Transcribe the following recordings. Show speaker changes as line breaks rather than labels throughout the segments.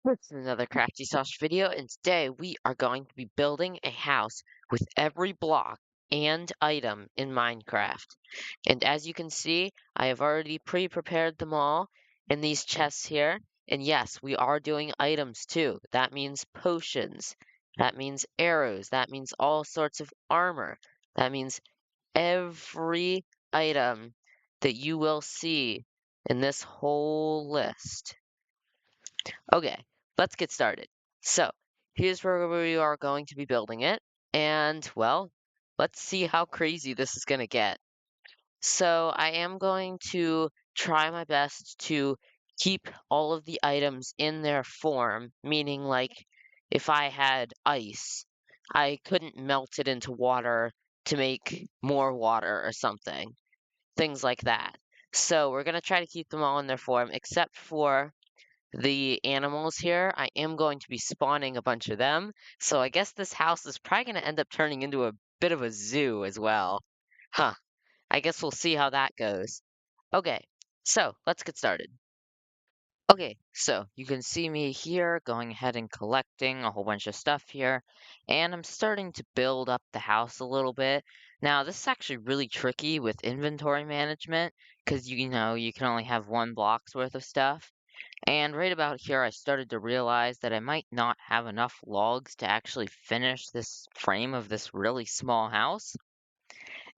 This is another Crafty Sausage video, and today we are going to be building a house with every block and item in Minecraft. And as you can see, I have already pre-prepared them all in these chests here. And yes, we are doing items too. That means potions. That means arrows. That means all sorts of armor. That means every item that you will see in this whole list. Okay, let's get started. So, here's where we are going to be building it. And, well, let's see how crazy this is going to get. So, I am going to try my best to keep all of the items in their form, meaning, like, if I had ice, I couldn't melt it into water to make more water or something. Things like that. So, we're going to try to keep them all in their form, except for the animals here. I am going to be spawning a bunch of them, so I guess this house is probably going to end up turning into a bit of a zoo as well. Huh, I guess we'll see how that goes. Okay, so let's get started. Okay, so you can see me here going ahead and collecting a whole bunch of stuff here, and I'm starting to build up the house a little bit. Now, this is actually really tricky with inventory management because you can only have one block's worth of stuff. And right about here, I started to realize that I might not have enough logs to actually finish this frame of this really small house.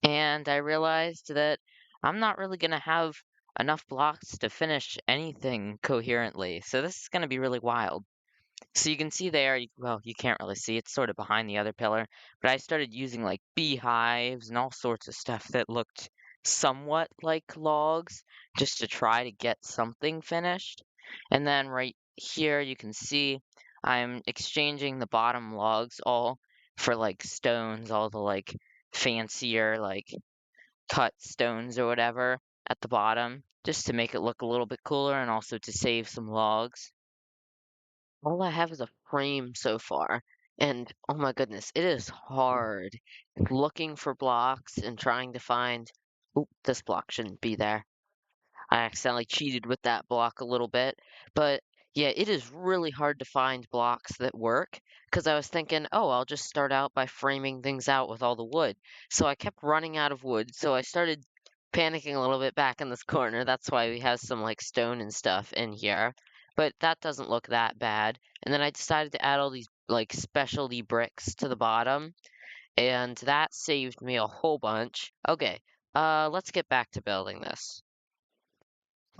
And I realized that I'm not really going to have enough blocks to finish anything coherently. So this is going to be really wild. So you can see there, well, you can't really see, it's sort of behind the other pillar, but I started using like beehives and all sorts of stuff that looked somewhat like logs just to try to get something finished. And then right here, you can see I'm exchanging the bottom logs all for like stones, all the like fancier like cut stones or whatever at the bottom, just to make it look a little bit cooler and also to save some logs. All I have is a frame so far, and oh my goodness, it is hard looking for blocks and trying to find. Oop, this block shouldn't be there. I accidentally cheated with that block a little bit, but yeah, it is really hard to find blocks that work because I was thinking, oh, I'll just start out by framing things out with all the wood. So I kept running out of wood, so I started panicking a little bit back in this corner. That's why we have some like stone and stuff in here, but that doesn't look that bad. And then I decided to add all these like specialty bricks to the bottom, and that saved me a whole bunch. Okay, let's get back to building this.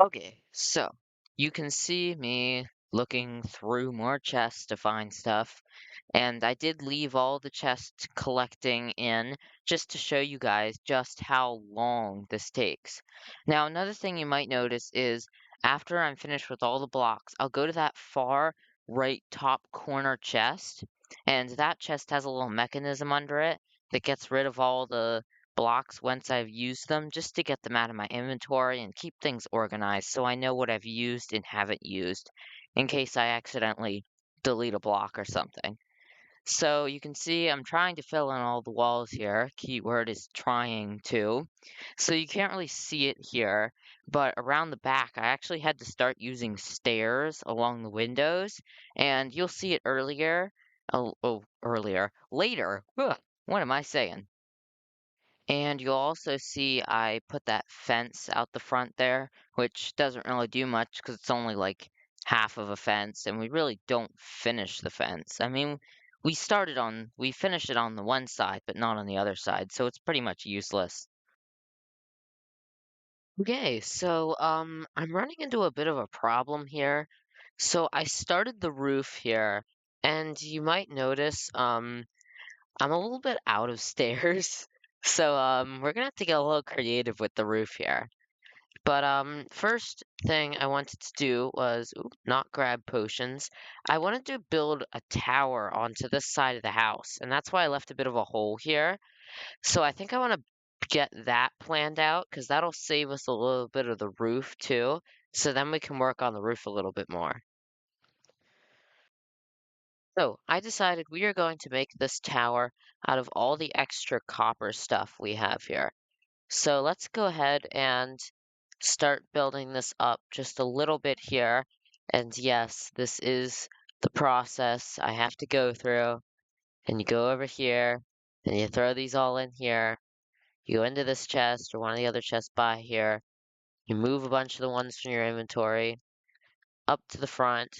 Okay, so you can see me looking through more chests to find stuff, and I did leave all the chests collecting in just to show you guys just how long this takes. Now, another thing you might notice is after I'm finished with all the blocks, I'll go to that far right top corner chest, and that chest has a little mechanism under it that gets rid of all the blocks once I've used them just to get them out of my inventory and keep things organized so I know what I've used and haven't used in case I accidentally delete a block or something. So you can see I'm trying to fill in all the walls here. Keyword is trying to. So you can't really see it here, but around the back, I actually had to start using stairs along the windows, and you'll see it earlier. Earlier. Later. Ugh, what am I saying? And you'll also see I put that fence out the front there, which doesn't really do much because it's only like half of a fence, and we really don't finish the fence. I mean, we finished it on the one side, but not on the other side, so it's pretty much useless. Okay, so I'm running into a bit of a problem here. So I started the roof here, and you might notice I'm a little bit out of stairs, so we're gonna have to get a little creative with the roof here. But first thing I wanted to do was not grab potions. I wanted to build a tower onto this side of the house, and that's why I left a bit of a hole here. So I think I want to get that planned out because that'll save us a little bit of the roof too. So then we can work on the roof a little bit more. So I decided we are going to make this tower out of all the extra copper stuff we have here. So let's go ahead and start building this up just a little bit here. And yes, this is the process I have to go through. And you go over here, and you throw these all in here. You go into this chest or one of the other chests by here. You move a bunch of the ones from your inventory up to the front,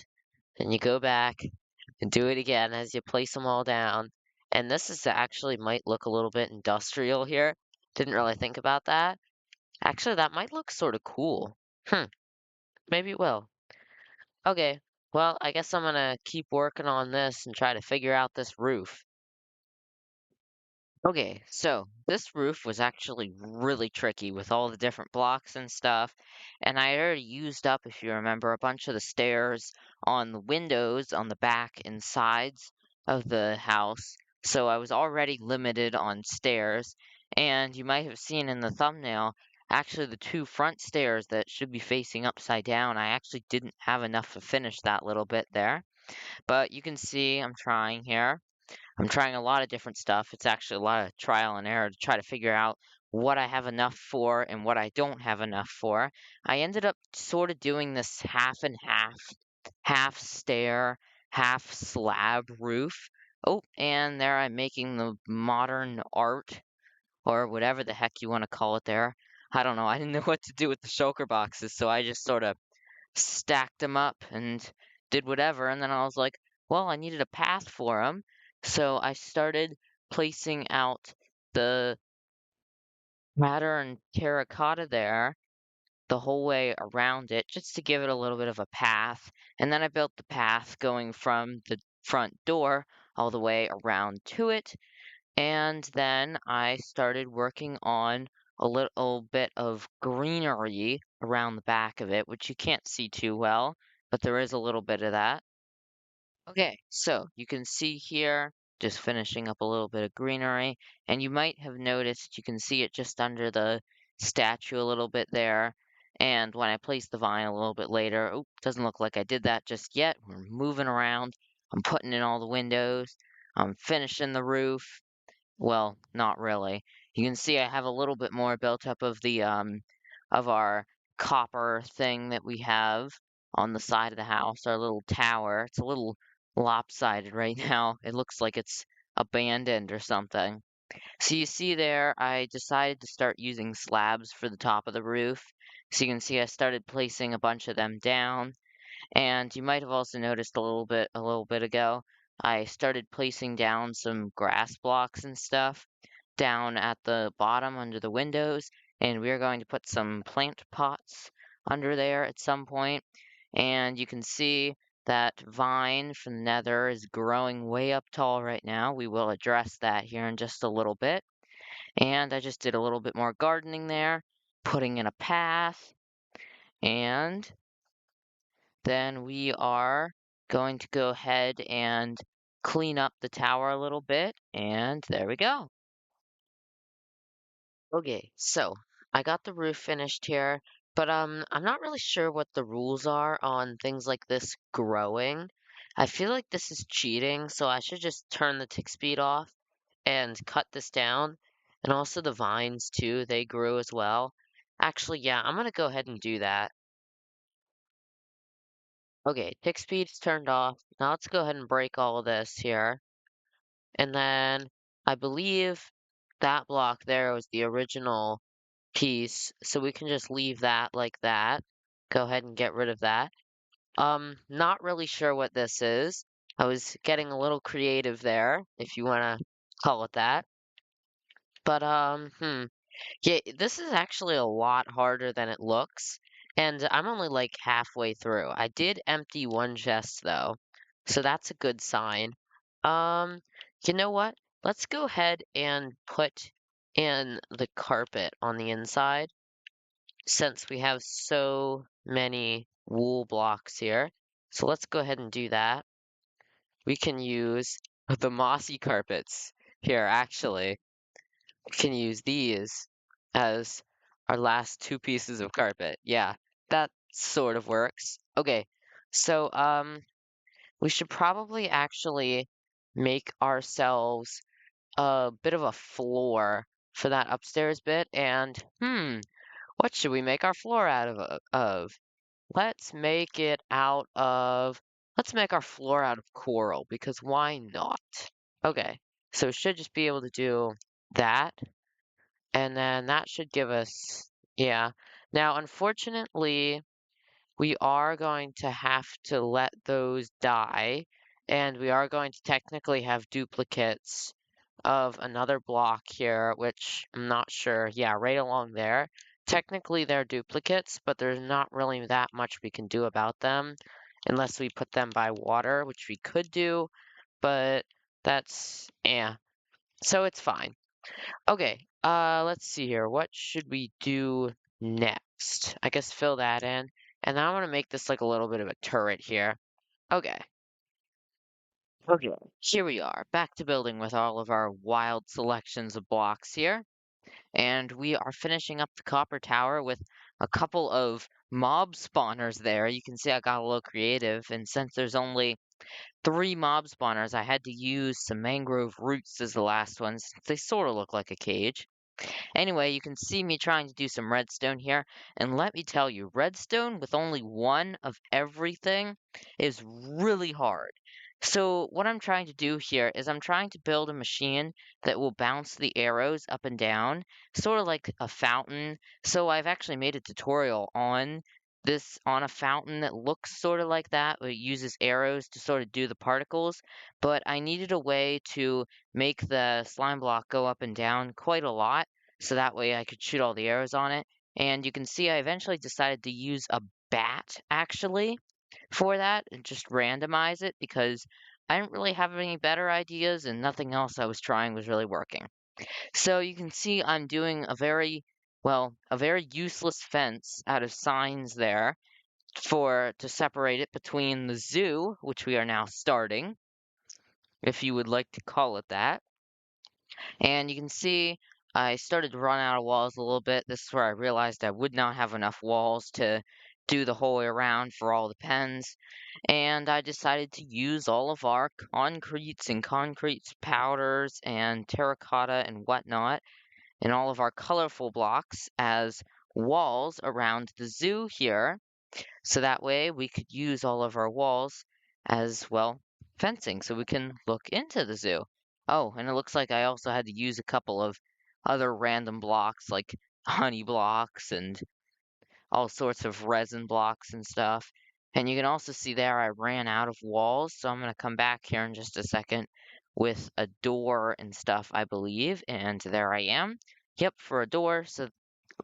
and you go back and do it again as you place them all down. And this is actually might look a little bit industrial here. Didn't really think about that. Actually, that might look sort of cool. Maybe it will. Okay, well, I guess I'm gonna keep working on this and try to figure out this roof. Okay, so this roof was actually really tricky with all the different blocks and stuff, and I already used up, if you remember, a bunch of the stairs on the windows on the back and sides of the house, so I was already limited on stairs, and you might have seen in the thumbnail, actually the two front stairs that should be facing upside down, I actually didn't have enough to finish that little bit there, but you can see I'm trying here. I'm trying a lot of different stuff. It's actually a lot of trial and error to try to figure out what I have enough for and what I don't have enough for. I ended up sort of doing this half and half, half stair, half slab roof. Oh, and there I'm making the modern art or whatever the heck you want to call it there. I don't know. I didn't know what to do with the shulker boxes, so I just sort of stacked them up and did whatever. And then I was like, well, I needed a path for them. So I started placing out the pattern terracotta there the whole way around it just to give it a little bit of a path. And then I built the path going from the front door all the way around to it. And then I started working on a little bit of greenery around the back of it, which you can't see too well, but there is a little bit of that. Okay, so you can see here, just finishing up a little bit of greenery, and you might have noticed you can see it just under the statue a little bit there. And when I place the vine a little bit later, oh, doesn't look like I did that just yet. We're moving around. I'm putting in all the windows. I'm finishing the roof. Well, not really. You can see I have a little bit more built up of our copper thing that we have on the side of the house, our little tower. It's a little lopsided right now. It looks like it's abandoned or something. So you see there, I decided to start using slabs for the top of the roof. So you can see I started placing a bunch of them down. And you might have also noticed a little bit ago, I started placing down some grass blocks and stuff down at the bottom under the windows, and we're going to put some plant pots under there at some point. And you can see that vine from the nether is growing way up tall right now. We will address that here in just a little bit. And I just did a little bit more gardening there, putting in a path, and then we are going to go ahead and clean up the tower a little bit, and there we go. Okay, so I got the roof finished here, but I'm not really sure what the rules are on things like this growing. I feel like this is cheating, so I should just turn the tick speed off and cut this down. And also the vines too, they grew as well. Actually, yeah, I'm gonna go ahead and do that. Okay, tick speed's turned off. Now let's go ahead and break all of this here. And then I believe that block there was the original piece, so we can just leave that like that. Go ahead and get rid of that. Not really sure what this is. I was getting a little creative there, if you want to call it that. But, yeah, this is actually a lot harder than it looks, and I'm only like halfway through. I did empty one chest though, so that's a good sign. Um, you know what? Let's go ahead and put in the carpet on the inside since we have so many wool blocks here. So let's go ahead and do that. We can use the mossy carpets here actually can use these as our last two pieces of carpet. Yeah, that sort of works. Okay, so we should probably actually make ourselves a bit of a floor for that upstairs bit. And what should we make our floor out of? let's make it out of, let's make our floor out of coral because why not? Okay, so it should just be able to do that. And then that should give us, yeah. Now, unfortunately, we are going to have to let those die, and we are going to technically have duplicates of another block here, which I'm not sure. Yeah, right along there. Technically, they're duplicates, but there's not really that much we can do about them unless we put them by water, which we could do, but that's, yeah, so it's fine. Okay, let's see here. What should we do next? I guess fill that in. And then I want to make this like a little bit of a turret here. Okay. Okay. Here we are, back to building with all of our wild selections of blocks here. And we are finishing up the copper tower with a couple of mob spawners there. You can see I got a little creative, and since there's only 3 mob spawners, I had to use some mangrove roots as the last ones. They sort of look like a cage. Anyway, you can see me trying to do some redstone here, and let me tell you, redstone with only one of everything is really hard. So what I'm trying to do here is I'm trying to build a machine that will bounce the arrows up and down, sort of like a fountain. So I've actually made a tutorial on this, on a fountain that looks sort of like that, but it uses arrows to sort of do the particles. But I needed a way to make the slime block go up and down quite a lot so that way I could shoot all the arrows on it. And you can see I eventually decided to use a bat actually for that and just randomize it because I didn't really have any better ideas and nothing else I was trying was really working. So you can see I'm doing a very, well, a very useless fence out of signs there to separate it between the zoo, which we are now starting, if you would like to call it that. And you can see I started to run out of walls a little bit. This is where I realized I would not have enough walls to do the whole way around for all the pens. And I decided to use all of our concretes and concrete powders and terracotta and whatnot and all of our colorful blocks as walls around the zoo here. So that way we could use all of our walls as, well, fencing so we can look into the zoo. Oh, and it looks like I also had to use a couple of other random blocks like honey blocks and all sorts of resin blocks and stuff. And you can also see there I ran out of walls, so I'm going to come back here in just a second with a door and stuff, I believe. And there I am. Yep, for a door, so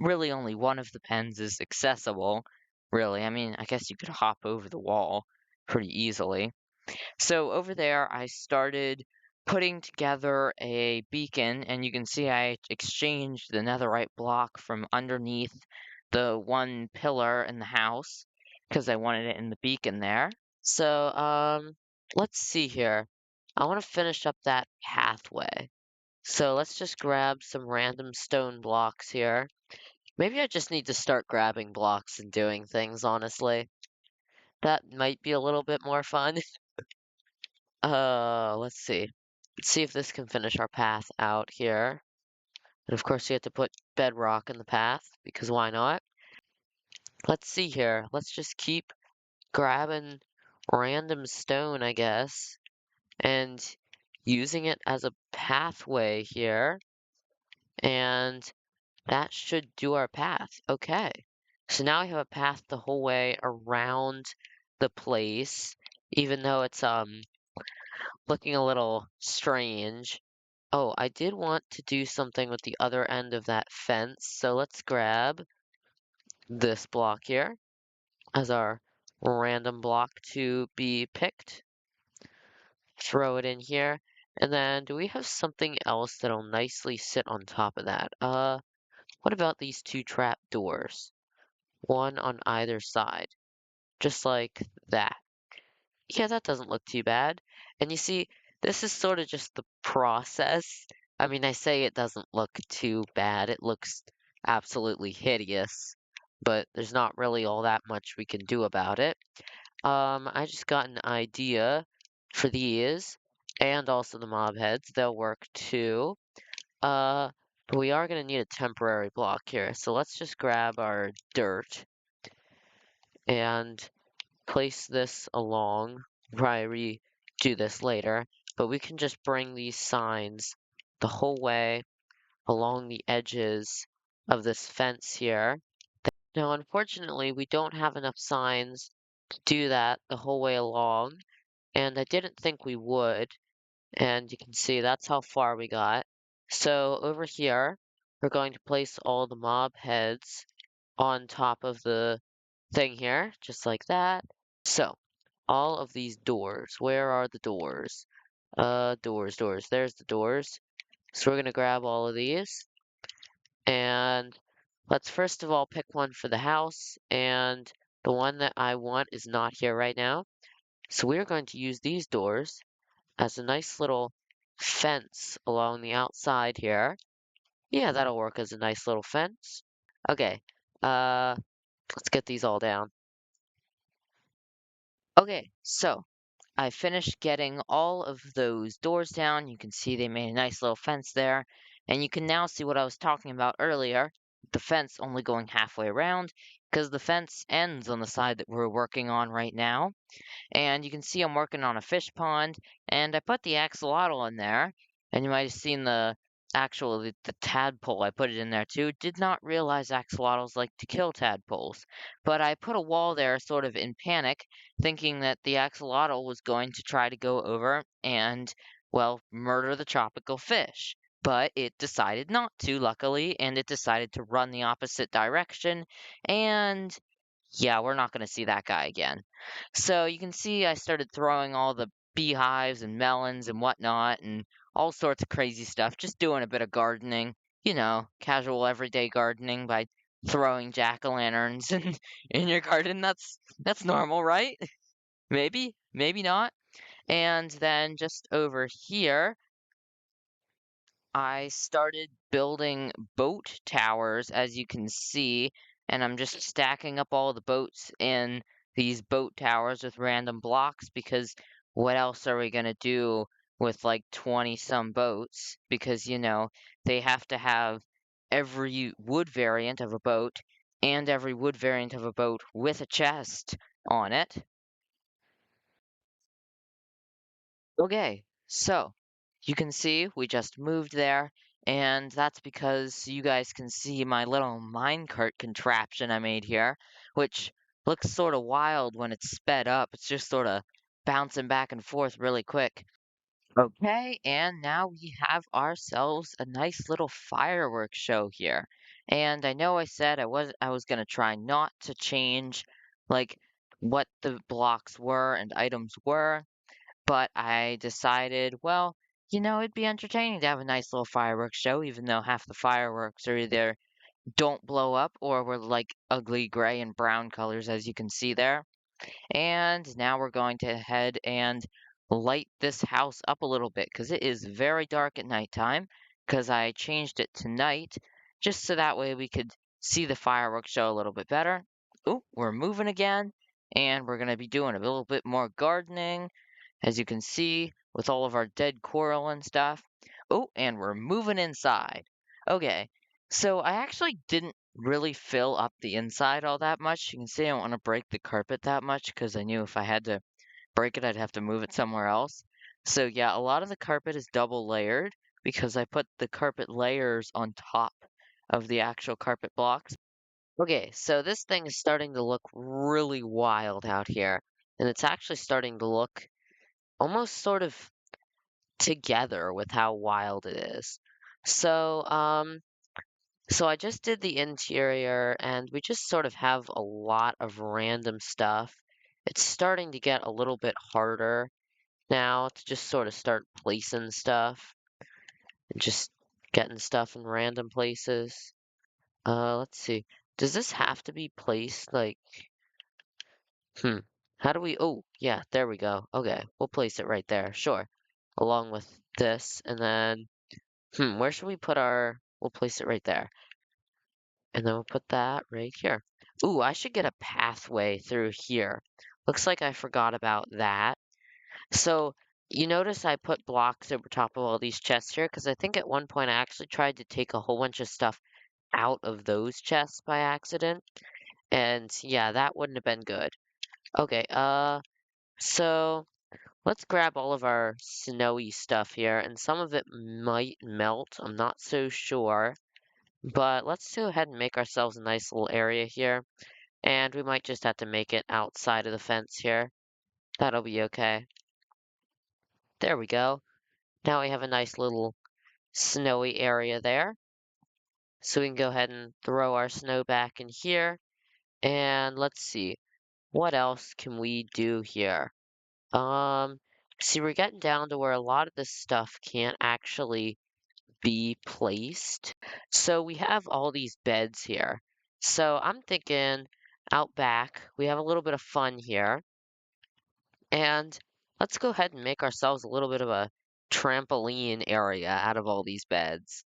really only one of the pens is accessible, really. I mean, I guess you could hop over the wall pretty easily. So over there, I started putting together a beacon, and you can see I exchanged the netherite block from underneath the one pillar in the house because I wanted it in the beacon there. So, let's see here. I want to finish up that pathway. So let's just grab some random stone blocks here. Maybe I just need to start grabbing blocks and doing things, honestly. That might be a little bit more fun. Let's see. Let's see if this can finish our path out here. And of course, you have to put bedrock in the path, because why not? Let's see here. Let's just keep grabbing random stone, I guess, and using it as a pathway here. And that should do our path. Okay. So now we have a path the whole way around the place, even though it's looking a little strange. Oh, I did want to do something with the other end of that fence, so let's grab this block here as our random block to be picked. Throw it in here. And then do we have something else that'll nicely sit on top of that? What about these 2 trap doors? One on either side, just like that. Yeah, that doesn't look too bad. And you see, this is sort of just the process. I mean, I say it doesn't look too bad. It looks absolutely hideous, but there's not really all that much we can do about it. I just got an idea for these, and also the mob heads. They'll work too. Uh, but we are going to need a temporary block here. So let's just grab our dirt and place this along. Probably redo this later, but we can just bring these signs the whole way along the edges of this fence here. Now, unfortunately, we don't have enough signs to do that the whole way along, and I didn't think we would, and you can see that's how far we got. So over here, we're going to place all the mob heads on top of the thing here, just like that. So, all of these doors, where are the doors? Doors. There's the doors. So we're gonna grab all of these, and let's first of all pick one for the house, and the one that I want is not here right now. So we're going to use these doors as a nice little fence along the outside here. Yeah, that'll work as a nice little fence. Okay, let's get these all down. Okay, so I finished getting all of those doors down. You can see they made a nice little fence there. And you can now see what I was talking about earlier, the fence only going halfway around, because the fence ends on the side that we're working on right now. And you can see I'm working on a fish pond, and I put the axolotl in there, and you might have seen the tadpole. I put it in there too. Did not realize axolotls like to kill tadpoles, but I put a wall there sort of in panic, thinking that the axolotl was going to try to go over and, well, murder the tropical fish. But it decided not to, luckily, and it decided to run the opposite direction, and yeah, we're not going to see that guy again. So you can see I started throwing all the beehives and melons and whatnot and all sorts of crazy stuff, just doing a bit of gardening, casual everyday gardening by throwing jack-o'-lanterns in your garden. That's normal, right? Maybe, maybe not. And then just over here, I started building boat towers, as you can see, and I'm just stacking up all the boats in these boat towers with random blocks because what else are we gonna do with like 20 some boats? Because, they have to have every wood variant of a boat and every wood variant of a boat with a chest on it. Okay, so you can see we just moved there, and that's because you guys can see my little minecart contraption I made here, which looks sort of wild when it's sped up. It's just sort of bouncing back and forth really quick. Okay, and now we have ourselves a nice little fireworks show here. And I know I said I was gonna try not to change like what the blocks were and items were, but I decided, well, it'd be entertaining to have a nice little fireworks show, even though half the fireworks are either don't blow up or were like ugly gray and brown colors, as you can see there. And now we're going to head and light this house up a little bit because it is very dark at nighttime because I changed it to night just so that way we could see the fireworks show a little bit better. Oh, we're moving again, and we're going to be doing a little bit more gardening, as you can see, with all of our dead coral and stuff. Oh, and we're moving inside. Okay, so I actually didn't really fill up the inside all that much. You can see I don't want to break the carpet that much because I knew if I had to break it, I'd have to move it somewhere else. So yeah, a lot of the carpet is double layered because I put the carpet layers on top of the actual carpet blocks. Okay, so this thing is starting to look really wild out here, and it's actually starting to look almost sort of together with how wild it is. So, so I just did the interior and we just sort of have a lot of random stuff. It's starting to get a little bit harder now to just sort of start placing stuff and just getting stuff in random places. Let's see. Does this have to be placed like, hmm, how do we, oh, yeah, there we go. Okay, we'll place it right there, sure. Along with this, and then, where should we put we'll place it right there. And then we'll put that right here. Ooh, I should get a pathway through here. Looks like I forgot about that. So you notice I put blocks over top of all these chests here because I think at one point I actually tried to take a whole bunch of stuff out of those chests by accident. And yeah, that wouldn't have been good. Okay, so let's grab all of our snowy stuff here, and some of it might melt. I'm not so sure. But let's go ahead and make ourselves a nice little area here. And we might just have to make it outside of the fence here. That'll be okay. There we go. Now we have a nice little snowy area there. So we can go ahead and throw our snow back in here. And let's see, what else can we do here? Um, See, we're getting down to where a lot of this stuff can't actually be placed. So we have all these beds here. So I'm thinking out back, we have a little bit of fun here. And let's go ahead and make ourselves a little bit of a trampoline area out of all these beds.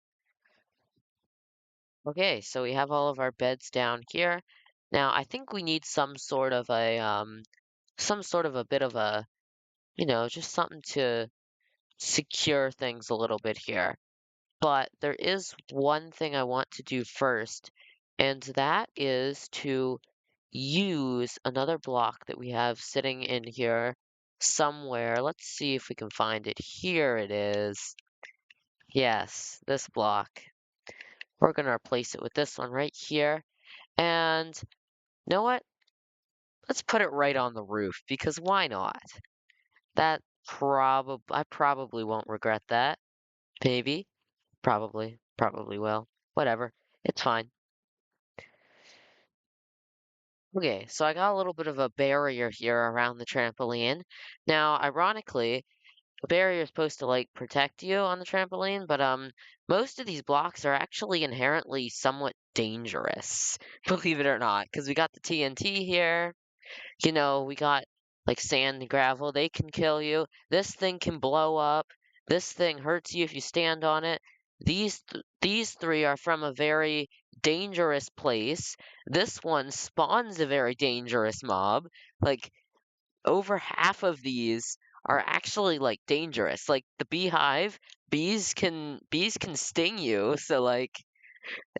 Okay, so we have all of our beds down here. Now, I think we need some sort of a bit of a, just something to secure things a little bit here. But there is one thing I want to do first, and that is to use another block that we have sitting in here somewhere. Let's see if we can find it. Here it is. Yes, this block. We're going to replace it with this one right here. And you know what? Let's put it right on the roof because why not? I probably won't regret that. Maybe. Probably will. Whatever. It's fine. Okay, so I got a little bit of a barrier here around the trampoline. Now, ironically, the barrier is supposed to like protect you on the trampoline, but most of these blocks are actually inherently somewhat dangerous, believe it or not, because we got the TNT here. We got like sand and gravel, they can kill you. This thing can blow up. This thing hurts you if you stand on it. These three are from a very dangerous place. This one spawns a very dangerous mob. Like over half of these are actually like dangerous. Like the beehive, bees can sting you. So like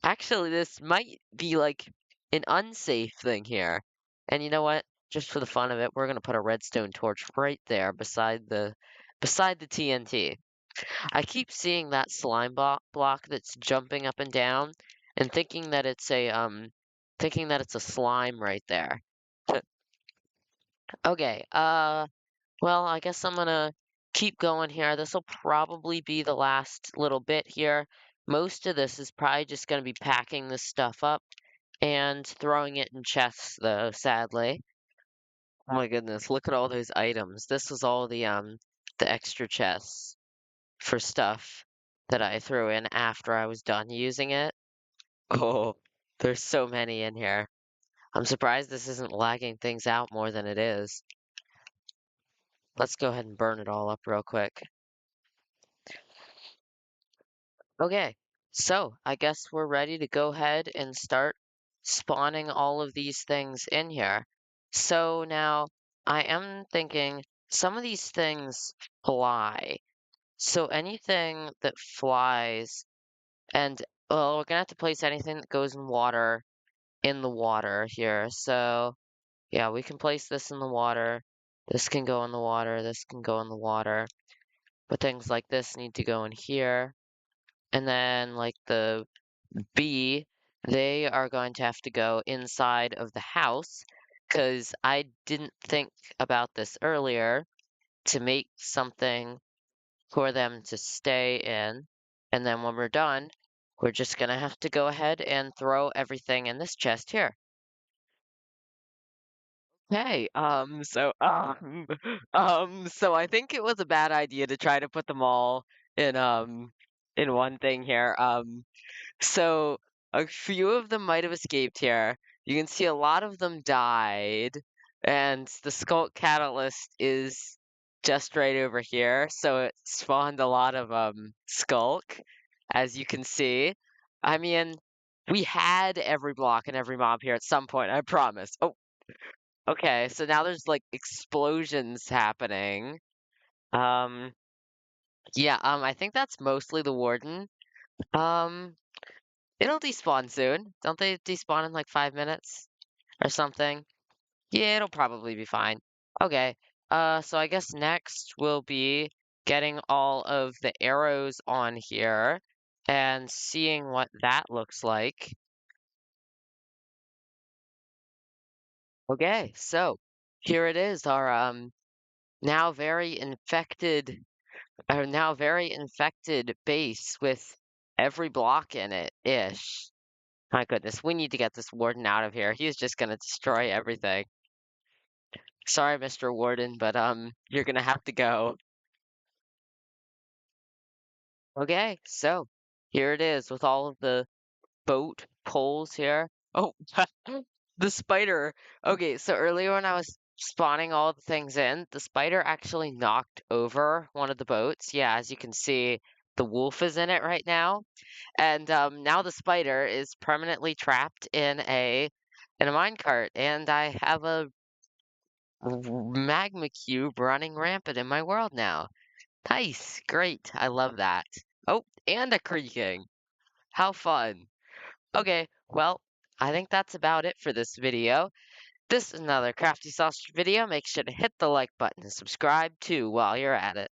actually, this might be like an unsafe thing here. And you know what? Just for the fun of it, we're gonna put a redstone torch right there beside the TNT. I keep seeing that slime block that's jumping up and down and thinking that it's a slime right there. Okay, well, I guess I'm gonna keep going here. This will probably be the last little bit here. Most of this is probably just gonna be packing this stuff up and throwing it in chests, though, sadly. Oh my goodness, look at all those items. This was all the extra chests for stuff that I threw in after I was done using it. Oh, there's so many in here. I'm surprised this isn't lagging things out more than it is. Let's go ahead and burn it all up real quick. Okay, so I guess we're ready to go ahead and start spawning all of these things in here. So now I am thinking some of these things fly. So anything that flies, and well, we're gonna have to place anything that goes in the water here. So yeah, we can place this in the water. This can go in the water. This can go in the water. But things like this need to go in here. And then like the B, they are going to have to go inside of the house because I didn't think about this earlier to make something for them to stay in. And then when we're done, we're just gonna have to go ahead and throw everything in this chest here. Hey, so I think it was a bad idea to try to put them all in, in one thing here. So a few of them might have escaped here. You can see a lot of them died, and the Skulk Catalyst is just right over here. So it spawned a lot of Skulk, as you can see. I mean, we had every block and every mob here at some point, I promise. Oh, okay, so now there's like explosions happening. Um, yeah, I think that's mostly the Warden. Um, It'll despawn soon. Don't they despawn in like 5 minutes? or something. Yeah, it'll probably be fine. Okay. So I guess next will be getting all of the arrows on here and seeing what that looks like. Okay, so here it is, our now very infected now very infected base with every block in it ish. My goodness, we need to get this warden out of here. He's just gonna destroy everything. Sorry, Mr. Warden, but you're gonna have to go. Okay, so here it is with all of the boat poles here. Oh, the spider. Okay, so earlier when I was spawning all the things in, the spider actually knocked over one of the boats. Yeah, as you can see, the wolf is in it right now. And now the spider is permanently trapped in a minecart, and I have a magma cube running rampant in my world now. Nice, great, I love that. Oh, and a creaking. How fun. Okay, well, I think that's about it for this video. This is another Crafty Sausage video. Make sure to hit the like button and subscribe too while you're at it.